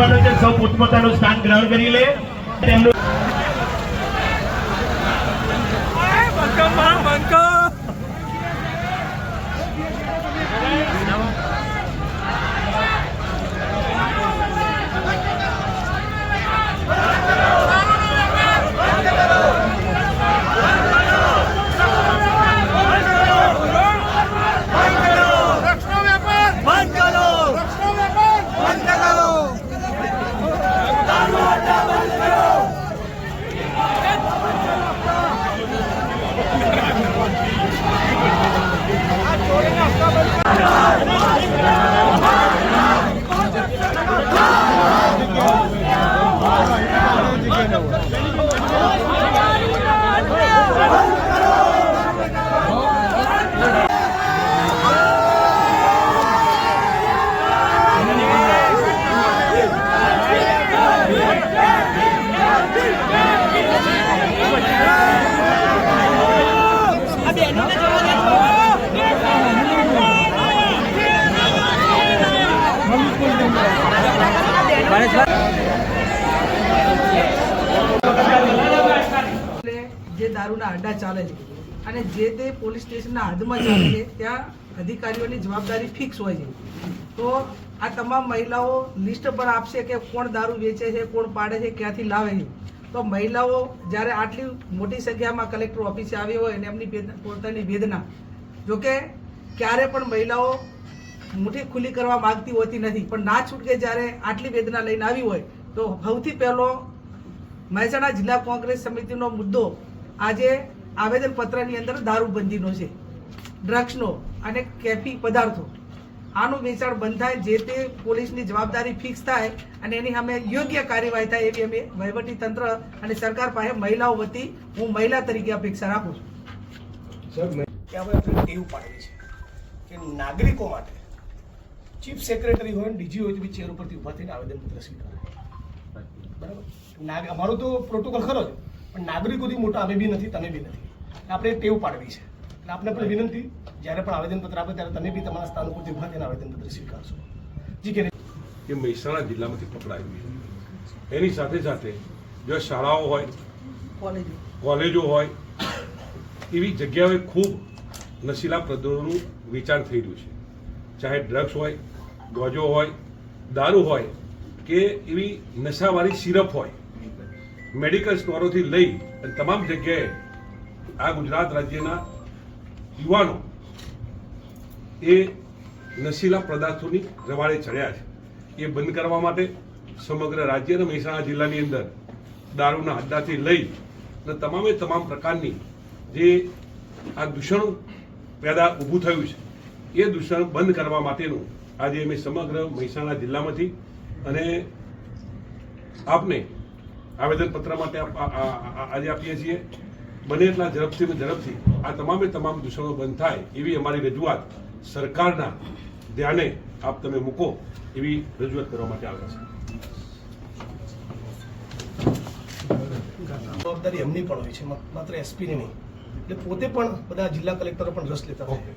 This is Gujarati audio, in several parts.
આગેવાનો છે સૌ પોતપોતાનું સ્થાન ગ્રહણ કરી લે. તેમનું જે દારૂના અડ્ડા ચાલે છે અને જે તે પોલીસ સ્ટેશનના હદમાં ચાલે છે ત્યાં અધિકારીઓની જવાબદારી ફિક્સ હોય છે. તો આ તમામ મહિલાઓ લિસ્ટ પર આપશે કે કોણ દારૂ વેચે છે, કોણ પાડે છે, ક્યાંથી લાવે છે. તો મહિલાઓ જ્યારે આટલી મોટી સંખ્યામાં કલેક્ટર ઓફિસે આવી હોય અને એમની પોતાની વેદના, જોકે ક્યારે પણ મહિલાઓ મુઠ્ઠી ખુલ્લી કરવા માંગતી હોતી નથી, પણ ના છૂટકે જ્યારે આટલી વેદના લઈને આવી હોય તો સૌથી પહેલો મહેસાણા જિલ્લા કોંગ્રેસ સમિતિનો મુદ્દો આજે આવેદનપત્રની અંદર દારૂબંધીનો છે, ડ્રગ્સનો અને કેફી પદાર્થો. આનું વેચાણ બંધ થાય, જે તે પોલીસની જવાબદારી ફિક્સ થાય અને એની સામે યોગ્ય કાર્યવાહી થાય એવી અમે વહીવટી તંત્ર અને સરકાર પાસે મહિલાઓ વતી હું મહિલા તરીકે અપેક્ષા રાખું છું. ટેવ પાડવી છે કે નાગરિકો માટે ચીફ સેક્રેટરી હોય ને ડીજી હોય તો બી ચેર ઉપરથી ઊભા થઈને આવેદનપત્ર સ્વીકારે. બરાબર, અમારો તો પ્રોટોકોલ ખરો જ, પણ નાગરિકોથી મોટા અમે બી નથી, તમે બી નથી. આપણે ટેવ પાડવી છે. એટલે આપણે પણ વિનંતી, જ્યારે પણ આવેદનપત્ર આપે ત્યારે તમે બી તમારા સ્થાન ઉપરથી ઊભા થઈને આવેદનપત્ર સ્વીકારશો. જી કે એ મહેસાણા જિલ્લામાંથી પકડાયું છે. એની સાથે સાથે જો શાળાઓ હોય, કોલેજો હોય, એવી જગ્યાઓએ ખૂબ નશીલા પદાર્થોનું વેચાણ થઈ રહ્યું છે. ચાહે ડ્રગ્સ હોય, ગોજો હોય, દારૂ હોય કે એવી નશાવાળી સિરપ હોય, મેડિકલ સ્ટોરોથી લઈ અને તમામ જગ્યાએ આ ગુજરાત રાજ્યના યુવાનો એ નશીલા પદાર્થોની રવાડે ચડ્યા છે. એ બંધ કરવા માટે સમગ્ર રાજ્ય અને મહેસાણા જિલ્લાની અંદર દારૂના અડ્ડાથી લઈ અને તમામે તમામ પ્રકારની જે આ દૂષણ પેદા ઊભું થયું છે એ દૂષણ બંધ કરવા માટેનું આજે અમે સમગ્ર મહેસાણા જિલ્લામાંથી અને આપને આવેદનપત્ર માટે આજે આપીએ છીએ. બને એટલા ઝડપથી આ તમામે તમામ દૂષણો બંધ થાય એવી અમારી રજૂઆત સરકારના ધ્યાને આપ તમે મૂકો એવી રજૂઆત કરવા માટે આવે છે. જવાબદારી એમની પણ હોય છે, માત્ર એસપીની નહીં. એટલે પોતે પણ બધા જિલ્લા કલેક્ટરો પણ રસ લેતા હોય.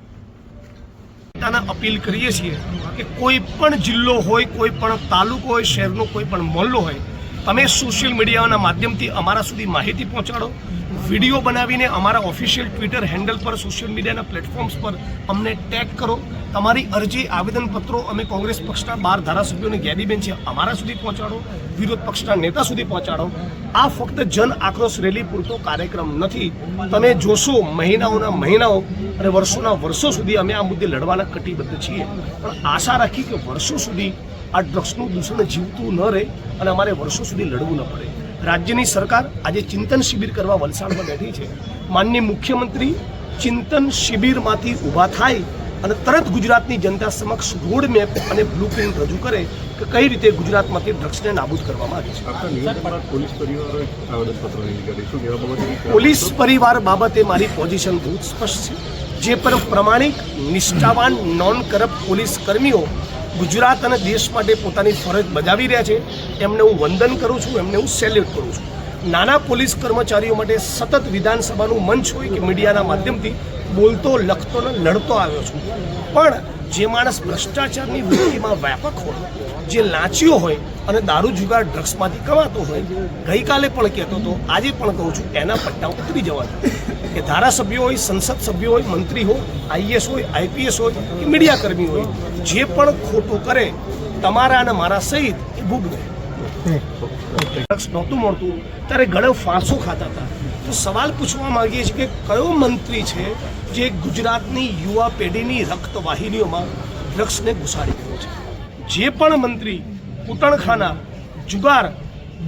અપીલ કરીએ છીએ કે કોઈ પણ જિલ્લો હોય, કોઈ પણ તાલુકો હોય, શહેરનો કોઈ પણ મહોલ્લો હોય, તમે સોશિયલ મીડિયાના માધ્યમથી અમારા સુધી માહિતી પહોંચાડો. વિડીયો બનાવીને અમારા ઓફિશિયલ ટ્વિટર હેન્ડલ પર, સોશિયલ મીડિયાના પ્લેટફોર્મ્સ પર અમને ટેગ કરો. તમારી અરજી, આવેદનપત્રો અમે કોંગ્રેસ પક્ષના 12 ધારાસભ્યોને ગેરીબેન છે અમારા સુધી પહોંચાડો, વિરોધ પક્ષના નેતા સુધી પહોંચાડો. આ ફક્ત જન આક્રોશ રેલી પૂરતો કાર્યક્રમ નથી. તમે જોશો મહિનાઓના મહિનાઓ અને વર્ષોના વર્ષો સુધી અમે આ મુદ્દે લડવાના કટિબદ્ધ છીએ. પણ આશા રાખી કે વર્ષો સુધી આ ડ્રગ્સનું દૂષણ જીવતું ન રહે અને અમારે વર્ષો સુધી લડવું ન પડે. રાજ્યની સરકાર આજે ચિંતન શિબિર કરવા વલસાડમાં બેઠી છે. માનનીય મુખ્યમંત્રી ચિંતન શિબિરમાંથી ઊભા થાય અને તરત ગુજરાતની જનતા સમક્ષ રોડ મેપ અને બ્લુપ્રિન્ટ રજૂ કરે કે કઈ રીતે ગુજરાતમાંથી ડ્રગ્સને નાબૂદ કરવામાં આવે છે. પોલીસ પરિવાર બાબતે મારી પોઝિશન બહુ સ્પષ્ટ છે. જે પર પ્રમાણિક, નિષ્ઠાવાન, નોન કરપ્ટ પોલીસ કર્મીઓ ગુજરાત અને દેશ માટે પોતાની ફરજ બજાવી રહ્યા છે એમને હું વંદન કરું છું, એમને હું સેલ્યુટ કરું છું. નાના પોલીસ કર્મચારીઓ માટે સતત વિધાનસભાનું મંચ હોય કે મીડિયાના માધ્યમથી બોલતો, લખતો અને લડતો આવ્યો છું. પણ જે માણસ ભ્રષ્ટાચારની વૃત્તિમાં વ્યાપક હોય, જે લાંચીઓ હોય અને દારૂ જુગાર ડ્રગ્સમાંથી કમાતો હોય, ગઈકાલે પણ કહેતો હતો, આજે પણ કહું છું, એના પટ્ટા ઉતરી જવા કે ધારાસભ્યો હોય, સંસદ સભ્યો હોય, મંત્રી હોય, આઈએસ હોય, આઈપીએસ હોય કે મીડિયાકર્મી હોય, જે પણ ખોટું કરે તમારા અને મારા સહિત એ ભોગવે. ડ્રગ્સ નહોતું મળતું ત્યારે ગળે ફાંસો ખાતા હતા. તો સવાલ પૂછવા માંગીએ છીએ કે કયો મંત્રી છે જે ગુજરાતની યુવા પેઢીની રક્તવાહિનીઓમાં ડ્રગ્સને ઘુસાડી ગયો છે? જે પણ મંત્રી કૂટણખાના, જુગાર,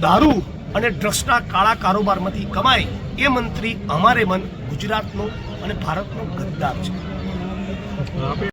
દારૂ અને ડ્રગ્સના કાળા કારોબારમાંથી કમાય એ મંત્રી અમારે મન ગુજરાતનો અને ભારતનો ગદ્દાર છે.